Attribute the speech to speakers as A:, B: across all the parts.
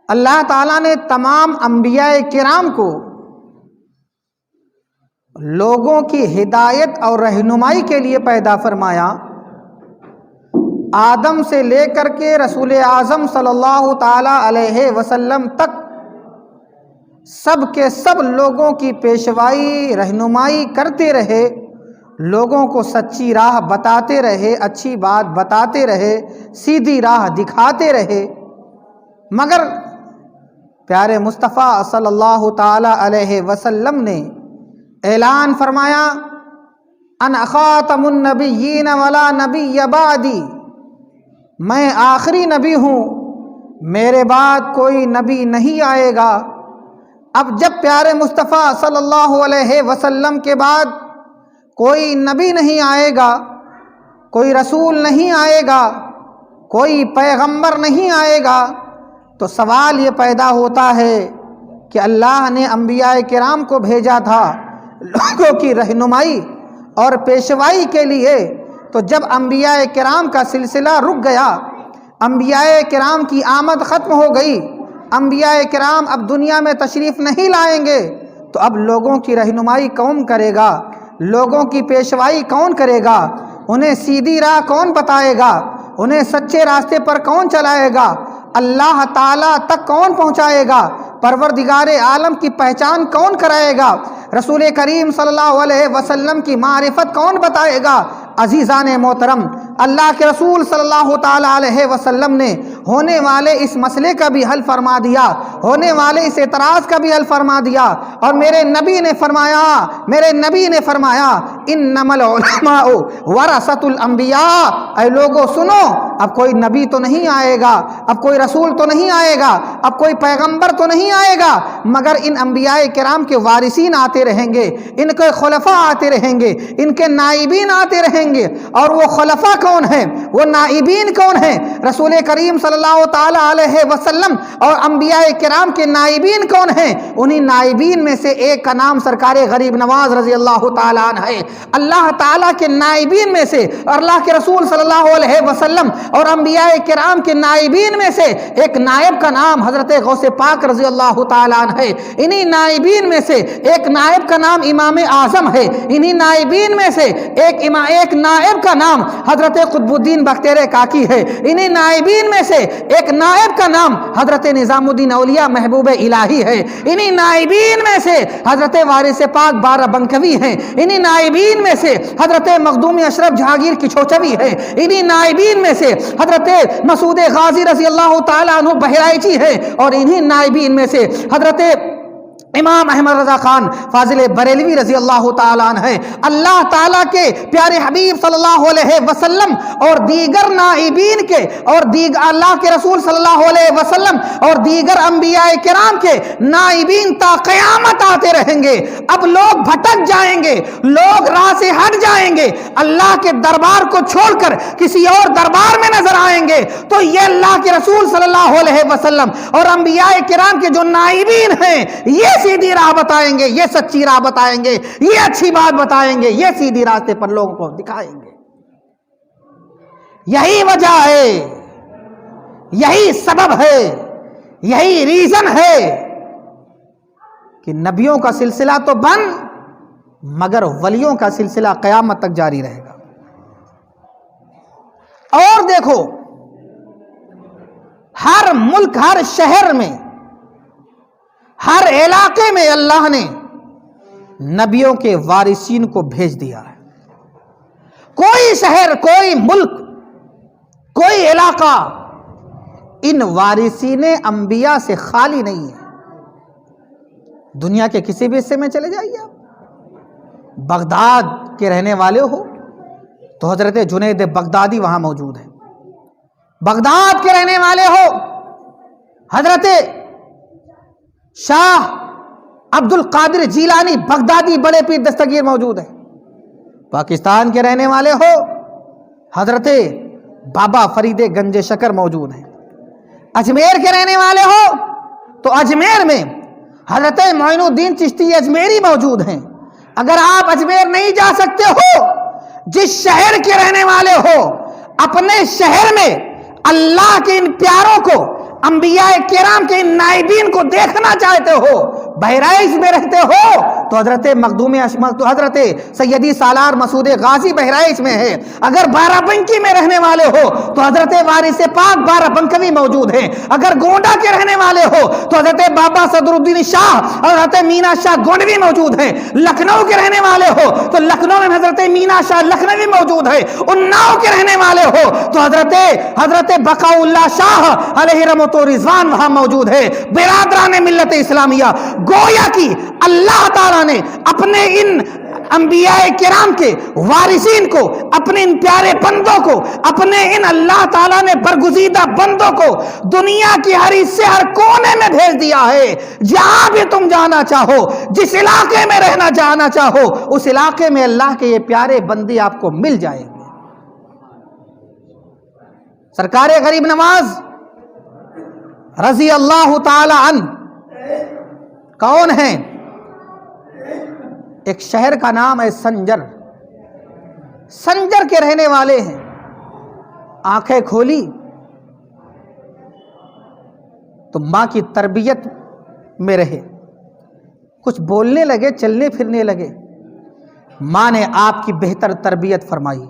A: اللہ تعالیٰ نے تمام انبیاء کرام کو لوگوں کی ہدایت اور رہنمائی کے لیے پیدا فرمایا۔ آدم سے لے کر کے رسول اعظم صلی اللہ تعالیٰ علیہ وسلم تک سب کے سب لوگوں کی پیشوائی رہنمائی کرتے رہے، لوگوں کو سچی راہ بتاتے رہے، اچھی بات بتاتے رہے، سیدھی راہ دکھاتے رہے، مگر پیارے مصطفیٰ صلی اللہ تعالی علیہ وسلم نے اعلان فرمایا ان خاتم النبیین ولا نبی بعدی، میں آخری نبی ہوں، میرے بعد کوئی نبی نہیں آئے گا۔ اب جب پیارے مصطفیٰ صلی اللہ علیہ وسلم کے بعد کوئی نبی نہیں آئے گا، کوئی رسول نہیں آئے گا، کوئی پیغمبر نہیں آئے گا، تو سوال یہ پیدا ہوتا ہے کہ اللہ نے انبیاء کرام کو بھیجا تھا لوگوں کی رہنمائی اور پیشوائی کے لیے، تو جب انبیاء کرام کا سلسلہ رک گیا، انبیاء کرام کی آمد ختم ہو گئی، انبیاء کرام اب دنیا میں تشریف نہیں لائیں گے، تو اب لوگوں کی رہنمائی کون کرے گا؟ لوگوں کی پیشوائی کون کرے گا؟ انہیں سیدھی راہ کون بتائے گا؟ انہیں سچے راستے پر کون چلائے گا؟ اللہ تعالیٰ تک کون پہنچائے گا؟ پروردگار عالم کی پہچان کون کرائے گا؟ رسول کریم صلی اللہ علیہ وسلم کی معرفت کون بتائے گا؟ عزیزان محترم، اللہ کے رسول صلی اللہ تعالی علیہ وسلم نے ہونے والے اس مسئلے کا بھی حل فرما دیا، ہونے والے اس اعتراض کا بھی حل فرما دیا، اور میرے نبی نے فرمایا انما العلماء ورثۃ الانبیاء، اے لوگو سنو، اب کوئی نبی تو نہیں آئے گا، اب کوئی رسول تو نہیں آئے گا، اب کوئی پیغمبر تو نہیں آئے گا، مگر ان انبیاء کرام کے وارثین آتے رہیں گے، ان کے خلفاء آتے رہیں گے، ان کے نائبین آتے رہیں گے۔ اور وہ خلفاء کون ہیں؟ وہ نائبین کون ہیں؟ رسول کریم صلی اللہ تعالی علیہ وسلم اور انبیاء کرام کے نائبین کون ہیں؟ انہی نائبین میں سے ایک کا نام سرکار غریب نواز رضی اللہ تعالی عنہ ہے۔ اللہ تعالیٰ کے نائبین میں سے، اور اللہ کے رسول صلی اللہ علیہ وسلم اور انبیاء کرام کے نائبین میں سے ایک نائب کا نام حضرت غوث پاک رضی اللہ تعالی عنہ ہے۔ انہی نائبین میں سے ایک نائب کا نام امام اعظم ہے۔ انہی نائبین میں سے ایک نائب کا نام حضرت قطب الدین بختیار کاکی ہے۔ انہی نائبین میں سے ایک نائب کا نام حضرت نظام الدین اولیاء محبوب الہی ہے۔ انہی نائبین میں سے حضرت وارث پاک بارہ بنکوی ہیں۔ انہی نائبین میں سے حضرت مخدوم اشرف جہانگیر کی چھوچوی ہے۔ انہی نائبین میں سے حضرت مسعود غازی رضی اللہ تعالیٰ عنہ بہرائچی ہے، اور انہی نائبین میں سے حضرت امام احمد رضا خان فاضل بریلوی رضی اللہ تعالیٰ عنہ ہے۔ اللہ تعالیٰ کے پیارے حبیب صلی اللہ علیہ وسلم اور دیگر نائبین کے، اور اللہ کے رسول صلی اللہ علیہ وسلم اور دیگر انبیاء کرام کے نائبین تا قیامت آتے رہیں گے۔ اب لوگ بھٹک جائیں گے، لوگ راہ سے ہٹ جائیں گے، اللہ کے دربار کو چھوڑ کر کسی اور دربار میں نظر آئیں گے، تو یہ اللہ کے رسول صلی اللہ علیہ وسلم اور انبیاء کرام کے جو نائبین ہیں، یہ سیدھی راہ بتائیں گے، یہ سچی راہ بتائیں گے، یہ اچھی بات بتائیں گے، یہ سیدھی راستے پر لوگوں کو دکھائیں گے۔ یہی وجہ ہے، یہی سبب ہے، یہی ریزن ہے کہ نبیوں کا سلسلہ تو بند، مگر ولیوں کا سلسلہ قیامت تک جاری رہے گا۔ اور دیکھو، ہر ملک، ہر شہر میں، ہر علاقے میں اللہ نے نبیوں کے وارثین کو بھیج دیا ہے۔ کوئی شہر، کوئی ملک، کوئی علاقہ ان وارثین انبیاء سے خالی نہیں ہے۔ دنیا کے کسی بھی حصے میں چلے جائیے، آپ بغداد کے رہنے والے ہو تو حضرت جنید بغدادی وہاں موجود ہے، بغداد کے رہنے والے ہو حضرت شاہ عبد القادر جیلانی بغدادی بڑے پیر دستگیر موجود ہیں، پاکستان کے رہنے والے ہو حضرت بابا فرید گنج شکر موجود ہیں، اجمیر کے رہنے والے ہو تو اجمیر میں حضرت معین الدین چشتی اجمیری موجود ہیں۔ اگر آپ اجمیر نہیں جا سکتے ہو، جس شہر کے رہنے والے ہو، اپنے شہر میں اللہ کے ان پیاروں کو، انبیاء کرام کے ان نائبین کو دیکھنا چاہتے ہو، بہرائچ میں رہتے ہو تو حضرت سیدی سالار مسعود غازی بہرائچ میں ہے، اگر بارہ بنکی میں رہنے والے ہو تو حضرت وارث پاک بارہ بنکوی موجود ہیں، اگر گونڈا کے رہنے والے ہو تو حضرت بابا صدر الدین شاہ اور حضرت مینا شاہ گونڈوی موجود ہیں، لکھنؤ کے رہنے والے ہو تو لکھنؤ میں حضرت مینا شاہ لکھنوی موجود ہے، اناؤ کے رہنے والے ہو تو حضرت بقاء اللہ شاہ علیہ رحمت و رضوان وہاں موجود ہے۔ برادران ملت اسلامیہ، گویا کہ اللہ تعالیٰ نے اپنے ان انبیاء کرام کے وارثین کو، اپنے ان پیارے بندوں کو، اپنے ان اللہ تعالیٰ نے برگزیدہ بندوں کو دنیا کی ہر حصے ہر کونے میں بھیج دیا ہے۔ جہاں بھی تم جانا چاہو، جس علاقے میں رہنا جانا چاہو، اس علاقے میں اللہ کے یہ پیارے بندے آپ کو مل جائیں گے۔ سرکار غریب نواز رضی اللہ تعالی عنہ کون ہیں؟ ایک شہر کا نام ہے سنجر، سنجر کے رہنے والے ہیں۔ آنکھیں کھولی تو ماں کی تربیت میں رہے، کچھ بولنے لگے، چلنے پھرنے لگے، ماں نے آپ کی بہتر تربیت فرمائی،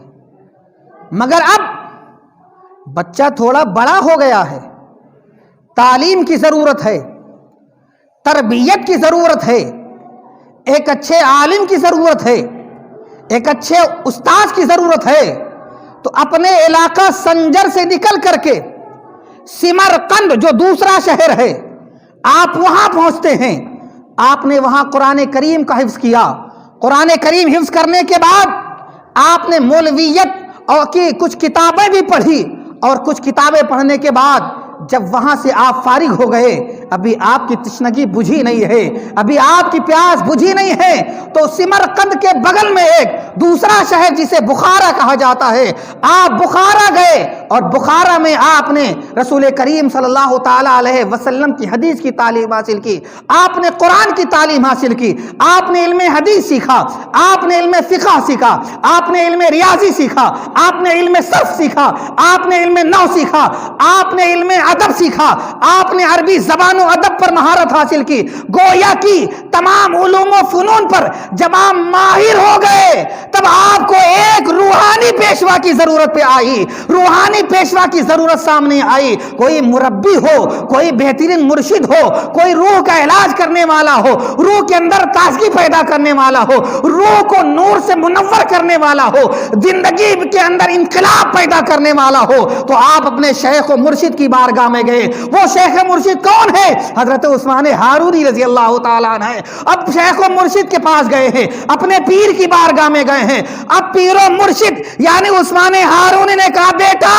A: مگر اب بچہ تھوڑا بڑا ہو گیا ہے، تعلیم کی ضرورت ہے، تربیت کی ضرورت ہے، ایک اچھے عالم کی ضرورت ہے، ایک اچھے استاذ کی ضرورت ہے۔ تو اپنے علاقہ سنجر سے نکل کر کے سمرقند جو دوسرا شہر ہے، آپ وہاں پہنچتے ہیں۔ آپ نے وہاں قرآن کریم کا حفظ کیا، قرآن کریم حفظ کرنے کے بعد آپ نے مولویت اور کی کچھ کتابیں بھی پڑھی، اور کچھ کتابیں پڑھنے کے بعد جب وہاں سے آپ فارغ ہو گئے، ابھی آپ کی تشنگی بجھی نہیں ہے، ابھی آپ کی پیاس بجھی نہیں ہے، تو سمرقند کے بغل میں ایک دوسرا شہر جسے بخارا کہا جاتا ہے، آپ بخارا گئے، اور بخارا میں آپ نے رسول کریم صلی اللہ تعالی علیہ وسلم کی حدیث کی تعلیم حاصل کی، آپ نے قرآن کی تعلیم حاصل کی، آپ نے علم حدیث سیکھا، آپ نے علم فقہ سیکھا، آپ نے علم ریاضی سیکھا، آپ نے علم صرف سیکھا، آپ نے علم نحو سیکھا، آپ نے علم ادب سیکھا، آپ نے عربی زبان و ادب پر مہارت حاصل کی۔ گویا کی تمام علوم و فنون پر جب آپ ماہر ہو گئے، تب آپ کو ایک روحانی پیشوا کی ضرورت پہ آئی، روحانی پیشوا کی ضرورت سامنے آئی۔ کوئی مربی ہو، کوئی بہترین مرشد ہو، کوئی روح کا علاج کرنے والا ہو، روح کے اندر تازگی پیدا کرنے والا ہو، روح کو نور سے منور کرنے والا ہو، زندگی کے اندر انقلاب پیدا کرنے والا ہو، تو آپ اپنے شیخ و مرشد کی بارگاہ میں گئے۔ وہ شیخ مرشد کون ہے؟ حضرت عثمان ہارونی رضی اللہ تعالیٰ عنہ ہے۔ اب شیخ و مرشد کے پاس گئے ہیں، اپنے پیر کی بارگاہ میں گئے ہیں۔ اب پیر و مرشد یعنی عثمان ہارونی نے کہا، بیٹا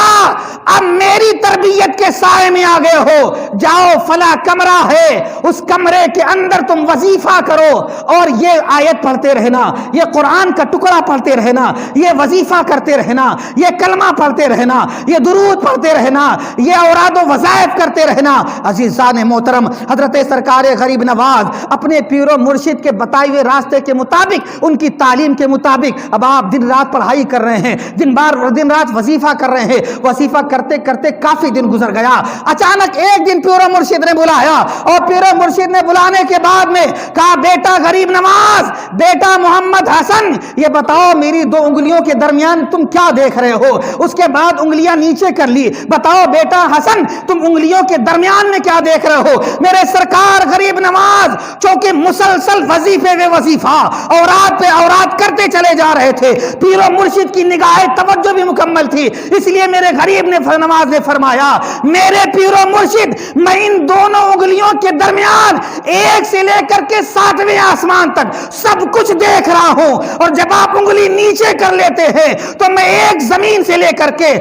A: اب میری تربیت کے سائے میں آ گئے ہو، جاؤ فلاں کمرہ ہے، اس کمرے کے اندر تم وظیفہ کرو، اور یہ آیت پڑھتے رہنا، یہ قرآن کا ٹکڑا پڑھتے رہنا، یہ وظیفہ کرتے رہنا، یہ کلمہ پڑھتے رہنا، یہ درود پڑھتے رہنا، یہ اوراد و وظائف کرتے رہنا۔ عزیزان محترم، حضرت سرکار غریب نواز اپنے پیر و مرشد کے بتائے ہوئے راستے کے مطابق، ان کی تعلیم کے مطابق اب آپ دن رات پڑھائی کر رہے ہیں، دن رات وظیفہ کر رہے ہیں۔ وظیفہ کرتے کرتے کافی دن گزر گیا، اچانک ایک دن پیر و مرشد نے بلایا، اور پیر و مرشد نے بلانے کے بعد میں کہا، بیٹا غریب نواز، بیٹا محمد حسن، یہ بتاؤ میری دو انگلیوں کے درمیان تم کیا دیکھ رہے ہو؟ اس کے بعد انگلیاں نیچے کر لی، بتاؤ بیٹا حسن تم انگلیوں کے درمیان میں کیا دیکھ رہے ہو؟ میرے سرکار غریب نواز چونکہ مسلسل وظیفے میں وظیفہ، اوراد پہ اوراد کرتے چلے جا رہے تھے، پیر و مرشد کی نگاہ توجہ بھی مکمل تھی، اس لیے میرے غریب نواز نے فرمایا، میرے پیر و مرشد میں ان دونوں انگلیوں کے درمیان ایک سے لے کر کے 7ویں آسمان تک سب کچھ دیکھ رہا ہوں، اور جب آپ انگلی نیچے کر لیتے ہیں تو میں ایک زمین سے لے کر کے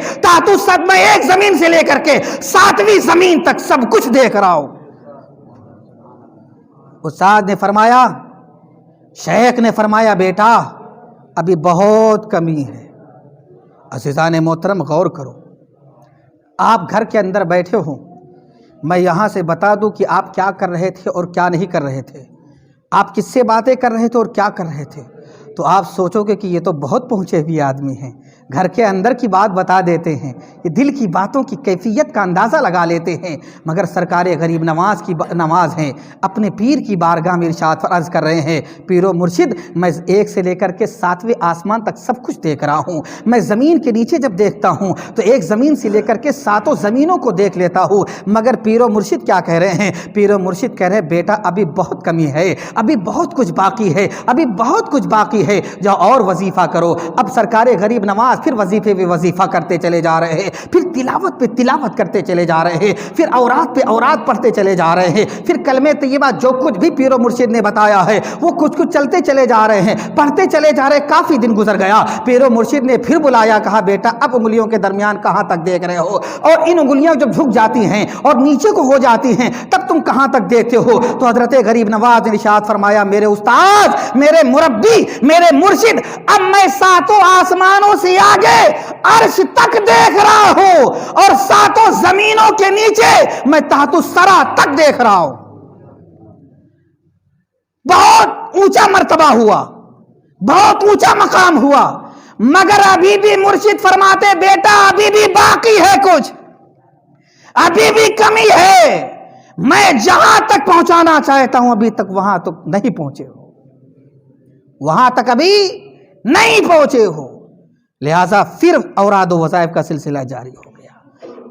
A: میں ایک زمین سے لے کر کے 7ویں زمین تک سب کچھ دیکھ رہا ہوں۔ استاد نے فرمایا، شیخ نے فرمایا، بیٹا ابھی بہت کمی ہے۔ عزیزان محترم غور کرو، آپ گھر کے اندر بیٹھے ہوں، میں یہاں سے بتا دوں کہ آپ کیا کر رہے تھے اور کیا نہیں کر رہے تھے، آپ کس سے باتیں کر رہے تھے اور کیا کر رہے تھے، تو آپ سوچو گے کہ یہ تو بہت پہنچے ہوئے آدمی ہیں، گھر کے اندر کی بات بتا دیتے ہیں، یہ دل کی باتوں کی کیفیت کا اندازہ لگا لیتے ہیں، مگر سرکار غریب نواز کی نواز ہیں، اپنے پیر کی بارگاہ میں ارشاد فرض کر رہے ہیں، پیرو مرشد میں 1 سے لے کر کے 7ویں آسمان تک سب کچھ دیکھ رہا ہوں، میں زمین کے نیچے جب دیکھتا ہوں تو ایک زمین سے لے کر کے 7 زمینوں کو دیکھ لیتا ہوں، مگر پیرو مرشد کیا کہہ رہے ہیں؟ پیرو مرشد کہہ رہے ہیں بیٹا ابھی بہت کمی ہے، ابھی بہت کچھ باقی ہے، ابھی بہت کچھ باقی ہے، جاؤ اور وظیفہ کرو۔ اب سرکار غریب نواز پھر وظیفے پہ وظیفہ کرتے چلے جا رہے ہیں، پھر تلاوت پہ تلاوت کرتے چلے جا رہے ہیں، پھر اوراد پہ اوراد پڑھتے چلے جا رہے ہیں، پھر کلمہ طیبہ جو کچھ بھی پیرو مرشد نے بتایا ہے وہ کچھ کچھ چلتے چلے جا رہے ہیں، پڑھتے چلے جا رہے ہیں۔ کافی دن گزر گیا، پیرو مرشد نے پھر بلایا، کہا بیٹا اب انگلیوں کے درمیان کہاں تک دیکھ رہے ہو؟ اور ان انگلیاں جب جھک جاتی ہیں اور نیچے کو ہو جاتی ہیں تب تم کہاں تک دیکھتے ہو؟ تو حضرت غریب نواز نے ارشاد فرمایا، میرے استاد، میرے مربی، میرے مرشد، اب میں 7 آسمانوں سے آگے عرش تک دیکھ رہا ہوں اور 7 زمینوں کے نیچے میں تحت الثری تک دیکھ رہا ہوں۔ بہت اونچا مرتبہ ہوا، بہت اونچا مقام ہوا، مگر ابھی بھی مرشد فرماتے بیٹا ابھی بھی باقی ہے، کچھ ابھی بھی کمی ہے، میں جہاں تک پہنچانا چاہتا ہوں ابھی تک وہاں تک نہیں پہنچے ہو، وہاں تک ابھی نہیں پہنچے ہو۔ لہٰذا پھر اوراد و وظائف کا سلسلہ جاری ہو گیا۔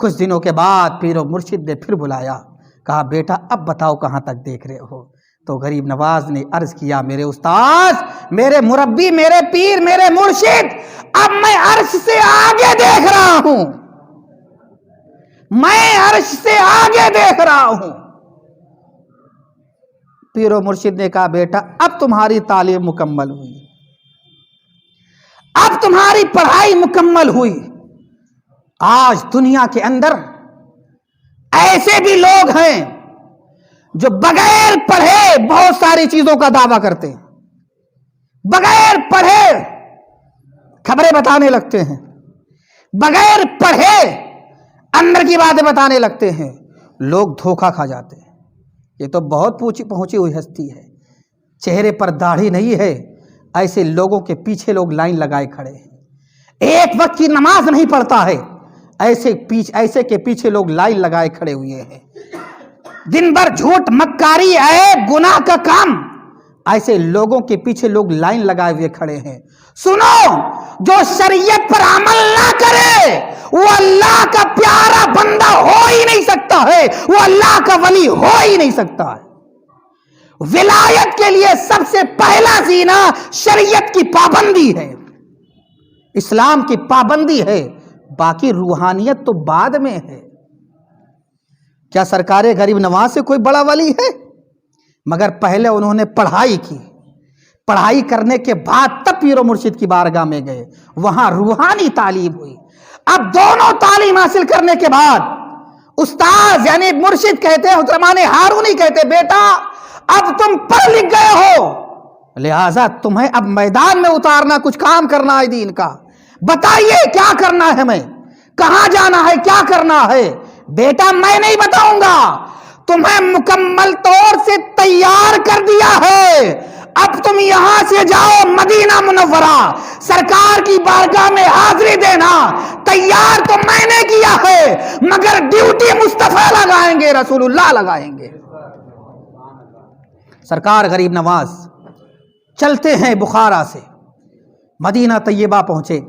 A: کچھ دنوں کے بعد پیر و مرشد نے پھر بلایا، کہا بیٹا اب بتاؤ کہاں تک دیکھ رہے ہو؟ تو غریب نواز نے عرض کیا، میرے استاذ، میرے مربی، میرے پیر، میرے مرشد، اب میں عرش سے آگے دیکھ رہا ہوں، میں عرش سے آگے دیکھ رہا ہوں۔ پیر و مرشد نے کہا بیٹا اب تمہاری تعلیم مکمل ہوئی، اب تمہاری پڑھائی مکمل ہوئی۔ آج دنیا کے اندر ایسے بھی لوگ ہیں جو بغیر پڑھے بہت ساری چیزوں کا دعویٰ کرتے ہیں، بغیر پڑھے خبریں بتانے لگتے ہیں، بغیر پڑھے اندر کی باتیں بتانے لگتے ہیں، لوگ دھوکہ کھا جاتے ہیں۔ یہ تو بہت پہنچی ہوئی ہستی ہے، چہرے پر داڑھی نہیں ہے، ایسے لوگوں کے پیچھے لوگ لائن لگائے کھڑے ہیں، ایک وقت کی نماز نہیں پڑھتا ہے، ایسے کے پیچھے لوگ لائن لگائے کھڑے ہوئے ہیں، دن بھر جھوٹ مکاری عیب گناہ کا کام، ایسے لوگوں کے پیچھے لوگ لائن لگائے ہوئے کھڑے ہیں۔ سنو، جو شریعت پر عمل نہ کرے وہ اللہ کا پیارا بندہ ہو ہی نہیں سکتا ہے، وہ اللہ کا ولی ہو ہی نہیں سکتا ہے۔ ولایت کے لیے سب سے پہلا زینہ شریعت کی پابندی ہے، اسلام کی پابندی ہے، باقی روحانیت تو بعد میں ہے۔ کیا سرکار غریب نواز سے کوئی بڑا ولی ہے؟ مگر پہلے انہوں نے پڑھائی کی، پڑھائی کرنے کے بعد تب پیر و مرشد کی بارگاہ میں گئے، وہاں روحانی تعلیم ہوئی۔ اب دونوں تعلیم حاصل کرنے کے بعد استاذ یعنی مرشد کہتے ہیں، حضرمان ہارونی کہتے بیٹا اب تم پڑھ لکھ گئے ہو، لہٰذا تمہیں اب میدان میں اتارنا، کچھ کام کرنا ہے دین کا، بتائیے کیا کرنا ہے، ہمیں کہاں جانا ہے، کیا کرنا ہے؟ بیٹا میں نہیں بتاؤں گا، تمہیں مکمل طور سے تیار کر دیا ہے، اب تم یہاں سے جاؤ مدینہ منورہ، سرکار کی بارگاہ میں حاضری دینا، تیار تو میں نے کیا ہے مگر ڈیوٹی مصطفیٰ لگائیں گے، رسول اللہ لگائیں گے۔ سرکار غریب نواز چلتے ہیں بخارا سے مدینہ طیبہ پہنچے،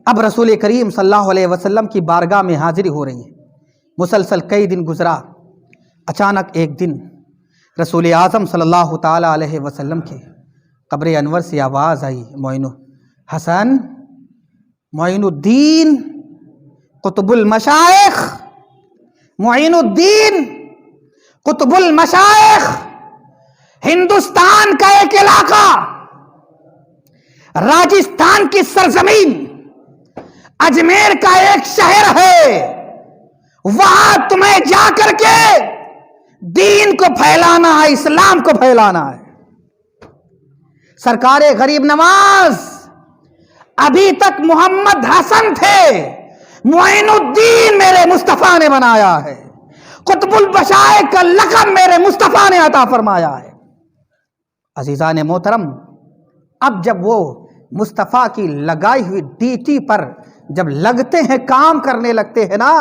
A: اب رسول کریم صلی اللہ علیہ وسلم کی بارگاہ میں حاضری ہو رہی ہے، مسلسل کئی دن گزرا، اچانک ایک دن رسول اعظم صلی اللہ تعالی علیہ وسلم کے قبر انور سے آواز آئی، معین حسن، معین الدین قطب المشائخ، معین الدین قطب المشائخ، ہندوستان کا ایک علاقہ، راجستھان کی سرزمین، اجمیر کا ایک شہر ہے، وہاں تمہیں جا کر کے دین کو پھیلانا ہے، اسلام کو پھیلانا ہے۔ سرکار غریب نواز ابھی تک محمد حسن تھے، معین الدین میرے مصطفیٰ نے بنایا ہے، قطب البشائر کا لقب میرے مصطفیٰ نے عطا فرمایا ہے۔ عزیزان محترم، اب جب وہ مصطفیٰ کی لگائی ہوئی ڈیوٹی پر جب لگتے ہیں، کام کرنے لگتے ہیں نا،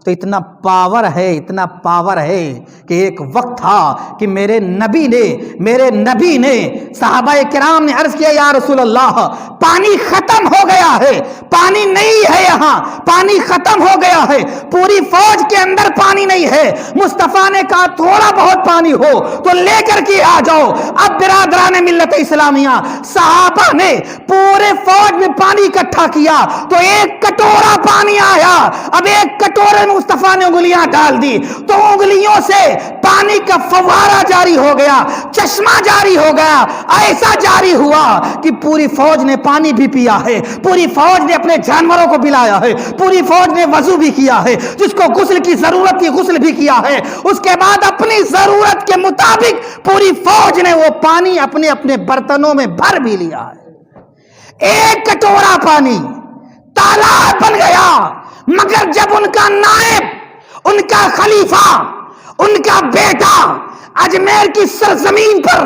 A: تو اتنا پاور ہے کہ ایک وقت تھا کہ میرے نبی نے صحابہ کرام نے عرض کیا، یا رسول اللہ پانی ختم ہو گیا ہے، پانی نہیں ہے، یہاں پانی ختم ہو گیا ہے، پوری فوج کے اندر پانی نہیں ہے۔ مصطفیٰ نے کہا تھوڑا بہت پانی ہو تو لے کر کے آ جاؤ۔ اب برادران ملت اسلامیہ، صحابہ نے پورے فوج میں پانی اکٹھا کیا تو ایک کٹورا پانی آیا۔ اب ایک کٹورے میں مصطفیٰ نے انگلیاں ڈال دی تو انگلیوں سے پانی کا فوارہ جاری ہو گیا، چشمہ جاری ہو گیا، ایسا جاری ہوا کہ پوری فوج نے پانی بھی پیا ہے، پوری فوج نے اپنے جانوروں کو پلایا ہے، پوری فوج نے وضو بھی کیا ہے، جس کو غسل کی ضرورت تھی غسل بھی کیا ہے۔ اس کے بعد اپنی ضرورت کے مطابق پوری فوج نے وہ پانی اپنے اپنے برتنوں میں بھر بھی لیا ہے۔ ایک کٹورا پانی تالاب بن گیا، مگر جب ان کا نائب، ان کا خلیفہ، ان کا بیٹا اجمیر کی سرزمین پر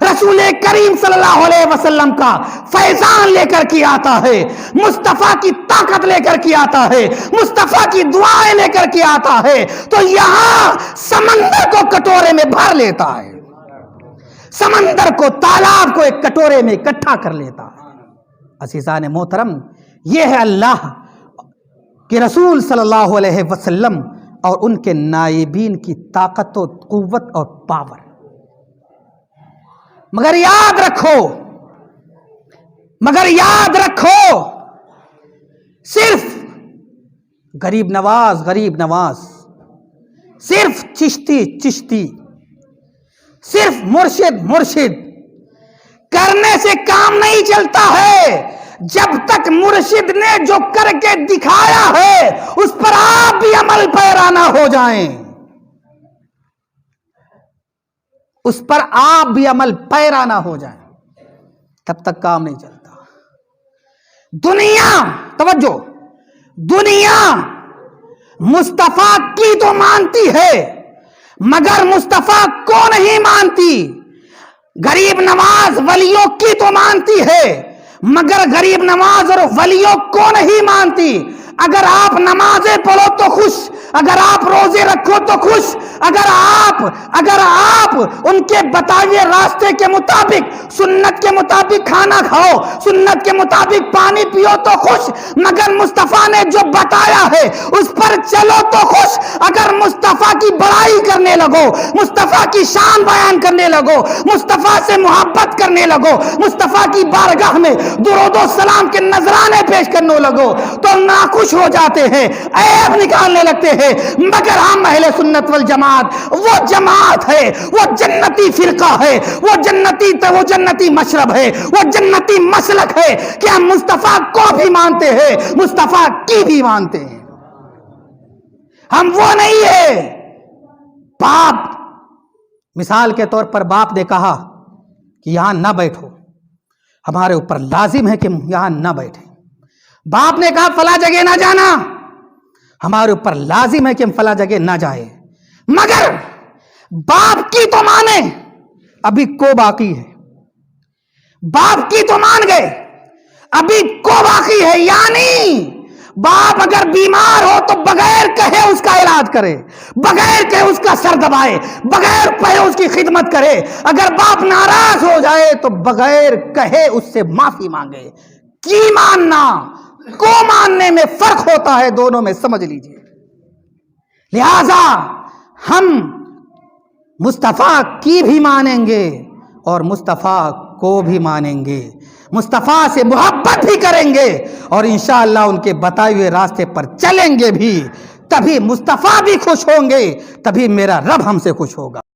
A: رسول کریم صلی اللہ علیہ وسلم کا فیضان لے کر کے آتا ہے، مصطفیٰ کی طاقت لے کر کے آتا ہے، مصطفیٰ کی دعائیں لے کر کے آتا ہے، تو یہاں سمندر کو کٹورے میں بھر لیتا ہے، سمندر کو، تالاب کو ایک کٹورے میں اکٹھا کر لیتا ہے۔ عزیزان محترم، یہ ہے اللہ کے رسول صلی اللہ علیہ وسلم اور ان کے نائبین کی طاقت و قوت اور پاور۔ مگر یاد رکھو صرف غریب نواز، صرف چشتی، صرف مرشد کرنے سے کام نہیں چلتا ہے۔ جب تک مرشد نے جو کر کے دکھایا ہے اس پر آپ بھی عمل پیرا نہ ہو جائیں، اس پر آپ بھی عمل پیرا نہ ہو جائیں، تب تک کام نہیں چلتا۔ توجہ، دنیا مصطفیٰ کی تو مانتی ہے مگر مصطفیٰ کو نہیں مانتی، غریب نواز ولیوں کی تو مانتی ہے مگر غریب نواز اور ولیوں کو نہیں مانتی۔ اگر آپ نمازیں پڑھو تو خوش، اگر آپ روزے رکھو تو خوش، اگر آپ ان کے بتائے راستے کے مطابق، سنت کے مطابق کھانا کھاؤ، سنت کے مطابق پانی پیو تو خوش، مگر مصطفیٰ نے جو بتایا ہے اس پر چلو تو خوش۔ اگر مصطفیٰ کی بڑائی کرنے لگو، مصطفیٰ کی شان بیان کرنے لگو، مصطفیٰ سے محبت کرنے لگو، مصطفیٰ کی بارگاہ میں درود و سلام کے نذرانے پیش کرنے لگو تو ناخوش ہو جاتے ہیں، عیب نکالنے لگتے ہیں۔ مگر ہم اہل سنت والجماعت وہ جماعت ہے، وہ جنتی فرقہ ہے، وہ جنتی مشرب ہے، وہ جنتی مسلک ہے کہ ہم مصطفیٰ کو بھی مانتے ہیں، مصطفیٰ کی بھی مانتے ہیں۔ ہم وہ نہیں ہے باپ، مثال کے طور پر باپ نے کہا کہ یہاں نہ بیٹھو، ہمارے اوپر لازم ہے کہ یہاں نہ بیٹھیں۔ باپ نے کہا فلاں جگہ نہ جانا، ہمارے اوپر لازم ہے کہ ہم فلاں جگہ نہ جائیں، مگر باپ کی تو مانے، ابھی کو باقی ہے، باپ کی تو مان گئے، ابھی کو باقی ہے، یعنی باپ اگر بیمار ہو تو بغیر کہے اس کا علاج کرے، بغیر کہے اس کا سر دبائے، بغیر کہے اس کی خدمت کرے، اگر باپ ناراض ہو جائے تو بغیر کہے اس سے معافی مانگے۔ کی ماننا کو ماننے میں فرق ہوتا ہے، دونوں میں سمجھ لیجئے۔ لہذا ہم مصطفیٰ کی بھی مانیں گے اور مصطفیٰ کو بھی مانیں گے، مصطفیٰ سے محبت بھی کریں گے اور انشاءاللہ ان کے بتائے ہوئے راستے پر چلیں گے بھی، تبھی مصطفیٰ بھی خوش ہوں گے، تبھی میرا رب ہم سے خوش ہوگا۔